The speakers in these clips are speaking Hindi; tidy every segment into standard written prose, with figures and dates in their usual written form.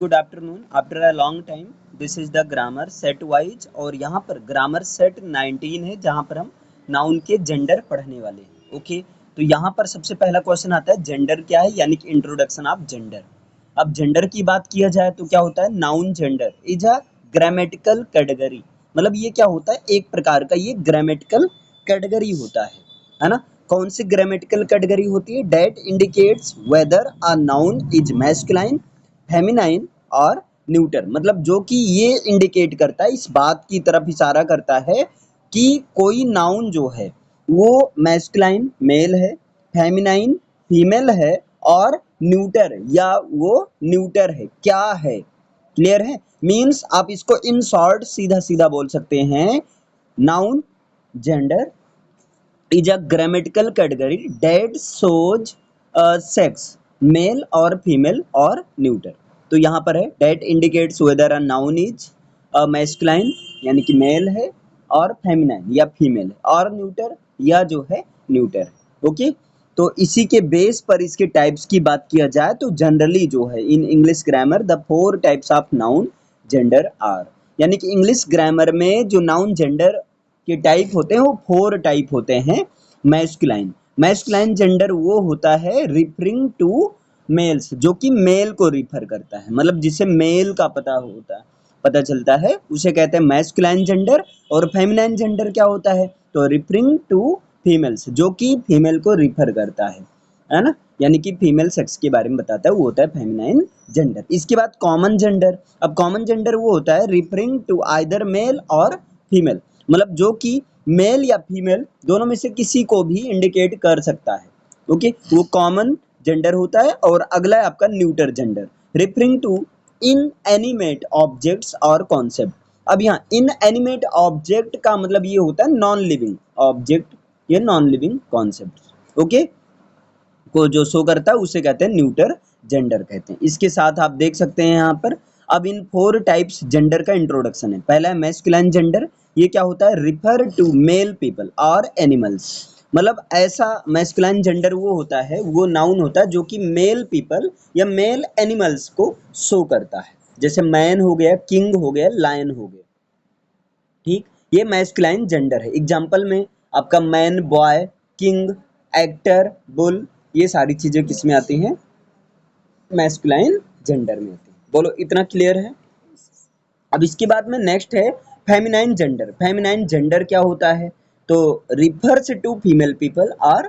Good afternoon. After a long time this is the grammar set wise और यहाँ पर ग्रामर सेट 19 है जहाँ पर हम नाउन के जेंडर पढ़ने वाले हैं। ओके, तो यहाँ पर सबसे पहला क्वेश्चन आता है जेंडर क्या है, यानी कि इंट्रोडक्शन ऑफ जेंडर। अब जेंडर की बात किया जाए तो क्या होता है, noun gender is a grammatical category. मतलब ये क्या होता है, एक प्रकार का ये ग्रामेटिकल कैटेगरी होता है ना। कौन सी ग्रामेटिकल कैटेगरी होती है, that indicates whether a noun is masculine, feminine और न्यूटर। मतलब जो कि ये इंडिकेट करता है, इस बात की तरफ इशारा करता है कि कोई नाउन जो है वो मैस्कुलाइन मेल है, फेमिनाइन फीमेल है और न्यूटर या वो न्यूटर है, क्या है, क्लियर है। मीन्स आप इसको इन शॉर्ट सीधा सीधा बोल सकते हैं, noun gender is a grammatical category that shows sex male or female or neuter। तो यहाँ पर है that indicates whether a noun is masculine यानी कि मेल है और फेमिनाइन या फीमेल है और न्यूटर या जो है न्यूटर है। ओके, तो इसी के बेस पर इसके टाइप्स की बात किया जाए तो जनरली जो है in English grammar the 4 types of noun gender are, यानी कि इंग्लिश ग्रामर में जो नाउन जेंडर के टाइप होते हैं वो 4 टाइप होते हैं। मैस्कुलाइन, मैस्कुलाइन जेंडर वो होता है रिफरिंग टू मेल्स, जो कि मेल को रिफर करता है, मतलब जिसे मेल का पता चलता है उसे कहते हैं मैस्कुलाइन जेंडर। और फेमिनाइन जेंडर क्या होता है, तो रिफरिंग टू फीमेल्स, जो कि फीमेल को रिफर करता है ना, यानी कि फीमेल सेक्स के बारे में बताता है, वो होता है फेमिनाइन जेंडर। इसके बाद कॉमन जेंडर। अब कॉमन जेंडर वो होता है referring to either male or female, मतलब जो कि मेल या फीमेल दोनों में से किसी को भी इंडिकेट कर सकता है। ओके, वो कॉमन जेंडर होता है। और अगला है आपका neuter gender, referring to inanimate objects और कॉन्सेप्ट। अब यहाँ इन एनिमेट ऑब्जेक्ट का मतलब ये होता है नॉन लिविंग ऑब्जेक्ट या नॉन लिविंग कॉन्सेप्ट। ओके, को जो शो करता है उसे कहते हैं न्यूटर जेंडर कहते हैं। इसके साथ आप देख सकते हैं यहाँ पर अब इन 4 टाइप्स जेंडर का इंट्रोडक्शन है। पहला है मैस्कुलाइन जेंडर, ये क्या होता है, रिफर टू मेल पीपल और एनिमल्स। मतलब ऐसा मैस्कुलाइन जेंडर वो होता है, वो नाउन होता है जो कि मेल पीपल या मेल एनिमल्स को शो करता है, जैसे मैन हो गया, किंग हो गया, लायन हो गया। ठीक, ये मैस्कुलाइन जेंडर है। एग्जाम्पल में आपका man, boy, king, actor, bull, ये सारी चीजें किसमें आती हैं, मैस्कुलाइन जेंडर में आती हैं। बोलो इतना क्लियर है। अब इसके बाद में नेक्स्ट है फेमिनाइन जेंडर। फेमिनाइन जेंडर क्या होता है, तो रिफर्स टू फीमेल पीपल और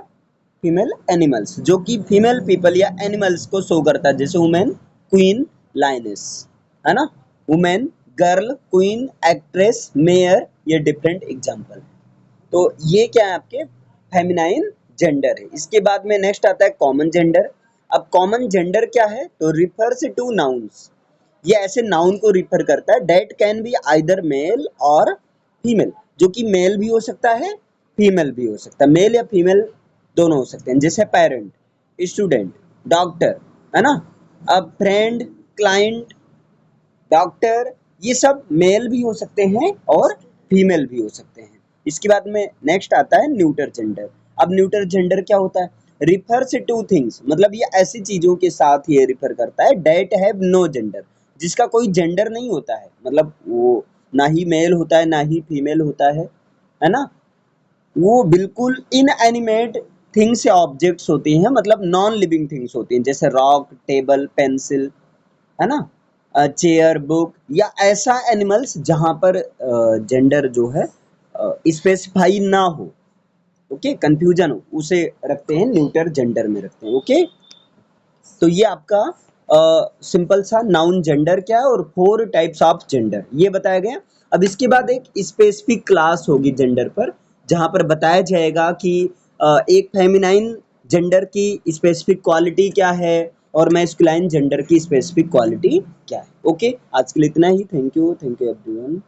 फीमेल एनिमल्स, जो कि फीमेल पीपल या एनिमल्स को शो करता है, जैसे वुमेन, क्वीन, लाइनेस, है ना, women, girl, queen, actress, mayor, ये डिफरेंट एग्जांपल। तो ये क्या है आपके फेमिनाइन जेंडर है। इसके बाद में नेक्स्ट आता है कॉमन जेंडर। अब कॉमन जेंडर क्या है, तो रिफर्स टू नाउन्स, ये ऐसे नाउन को रिफर करता है that can be either male or female, जो कि मेल भी हो सकता है फीमेल भी हो सकता है, मेल या फीमेल दोनों हो सकते हैं, जैसे पेरेंट, स्टूडेंट, डॉक्टर, है ना। अब फ्रेंड, क्लाइंट, डॉक्टर, ये सब मेल भी हो सकते हैं और फीमेल भी हो सकते हैं। इसके बाद में नेक्स्ट आता है न्यूटर जेंडर। अब न्यूटर जेंडर क्या होता है, रिफर्स टू थिंग्स, मतलब ये ऐसी चीजों के साथ ये रिफर करता है डेट हैव नो जेंडर, जिसका कोई जेंडर नहीं होता है, मतलब वो ना ही मेल होता है ना ही फीमेल होता है ना। वो बिल्कुल इनएनिमेट थिंग्स या ऑब्जेक्ट्स होती हैं, मतलब नॉन लिविंग थिंग्स होती हैं, जैसे रॉक, टेबल, पेंसिल, है ना, चेयर, बुक, या ऐसा एनिमल्स जहां पर जेंडर जो है स्पेसिफाई ना हो, ओके, कंफ्यूजन हो, उसे रखते हैं न्यूटर जेंडर में रखते हैं। ओके, तो ये आपका सिंपल सा नाउन जेंडर क्या है और 4 टाइप्स ऑफ जेंडर ये बताया गया। अब इसके बाद एक स्पेसिफिक क्लास होगी जेंडर पर, जहां पर बताया जाएगा कि एक फेमिनाइन जेंडर की स्पेसिफिक क्वालिटी क्या है और मैस्कुलाइन जेंडर की स्पेसिफिक क्वालिटी क्या है। ओके, आज के लिए इतना ही। Thank you everyone.